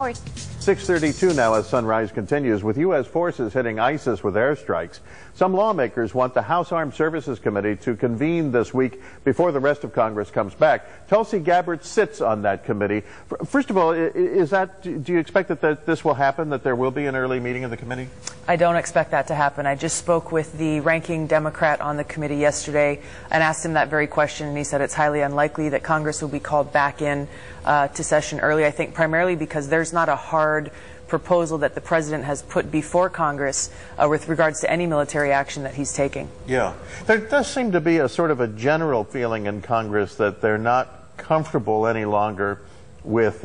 6:32 now as sunrise continues with U.S. forces hitting ISIS with airstrikes. Some lawmakers want the House Armed Services Committee to convene this week before the rest of Congress comes back. Tulsi Gabbard sits on that committee. First of all, do you expect that this will happen, that there will be an early meeting of the committee? I don't expect that to happen. I just spoke with the ranking Democrat on the committee yesterday and asked him that very question, and he said it's highly unlikely that Congress will be called back in to session early. I think primarily because there's not a hard proposal that the president has put before Congress with regards to any military action that he's taking. Yeah. There does seem to be a sort of a general feeling in Congress that they're not comfortable any longer with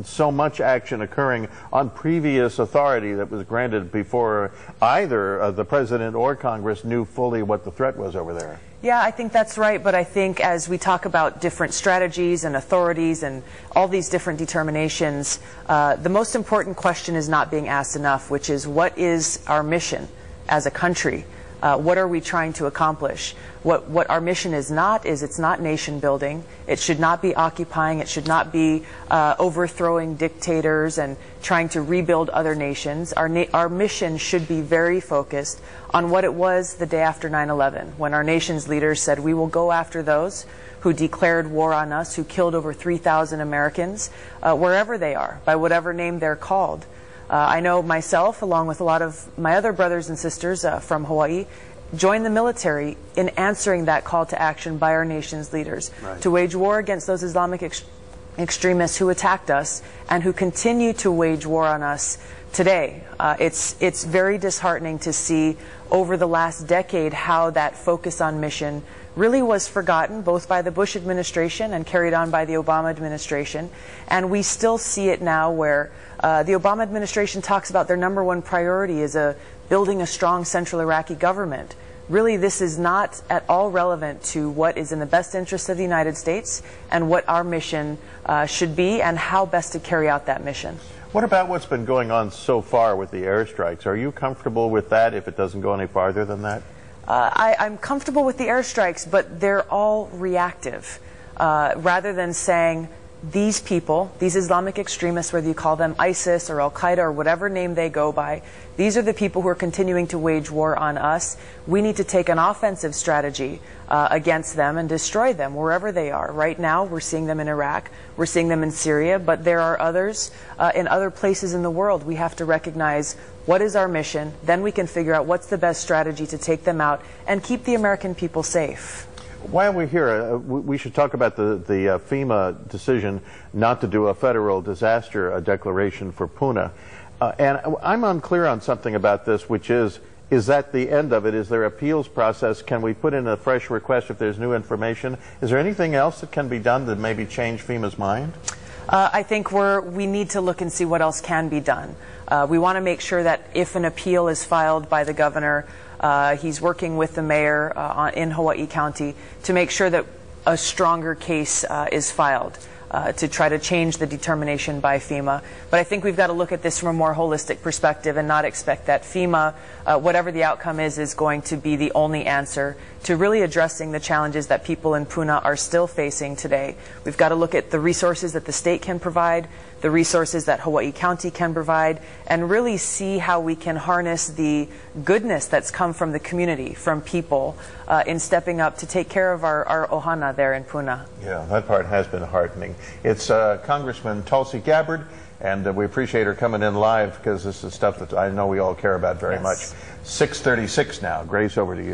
so much action occurring on previous authority that was granted before either the president or Congress knew fully what the threat was over there. Yeah, I think that's right, but I think as we talk about different strategies and authorities and all these different determinations, the most important question is not being asked enough, which is what is our mission as a country? What are we trying to accomplish? What our mission is not is it's not nation building. It should not be occupying. It should not be overthrowing dictators and trying to rebuild other nations. Our mission should be very focused on what it was the day after 9/11, when our nation's leaders said we will go after those who declared war on us, who killed over 3,000 Americans, wherever they are, by whatever name they're called. I know myself, along with a lot of my other brothers and sisters from Hawaii, joined the military in answering that call to action by our nation's leaders, right, to wage war against those Islamic extremists who attacked us and who continue to wage war on us today. It's very disheartening to see over the last decade how that focus on mission really was forgotten, both by the Bush administration and carried on by the Obama administration. And we still see it now where the Obama administration talks about their #1 priority is building a strong central Iraqi government. Really, this is not at all relevant to what is in the best interest of the United States and what our mission should be and how best to carry out that mission. What about what's been going on so far with the airstrikes? Are you comfortable with that if it doesn't go any farther than that? I'm comfortable with the airstrikes, but they're all reactive. Rather than saying these people, these Islamic extremists, whether you call them ISIS or Al-Qaeda or whatever name they go by, these are the people who are continuing to wage war on us. We need to take an offensive strategy against them and destroy them wherever they are. Right now, we're seeing them in Iraq, we're seeing them in Syria, but there are others in other places in the world. We have to recognize what is our mission, then we can figure out what's the best strategy to take them out and keep the American people safe. While we're here, we should talk about the FEMA decision not to do a federal disaster declaration for Puna. And I'm unclear on something about this, which is that the end of it? Is there appeals process? Can we put in a fresh request if there's new information? Is there anything else that can be done to maybe change FEMA's mind? I think we need to look and see what else can be done. We want to make sure that if an appeal is filed by the governor, he's working with the mayor in Hawaii County to make sure that a stronger case is filed to try to change the determination by FEMA. But I think we've got to look at this from a more holistic perspective and not expect that FEMA, whatever the outcome is going to be the only answer to really addressing the challenges that people in Puna are still facing today. We've got to look at the resources that the state can provide, the resources that Hawaii County can provide, and really see how we can harness the goodness that's come from the community, from people, in stepping up to take care of our ohana there in Puna. Yeah, that part has been heartening. It's Congressman Tulsi Gabbard, and we appreciate her coming in live because this is stuff that I know we all care about very much. 6:36 now. Grace, over to you.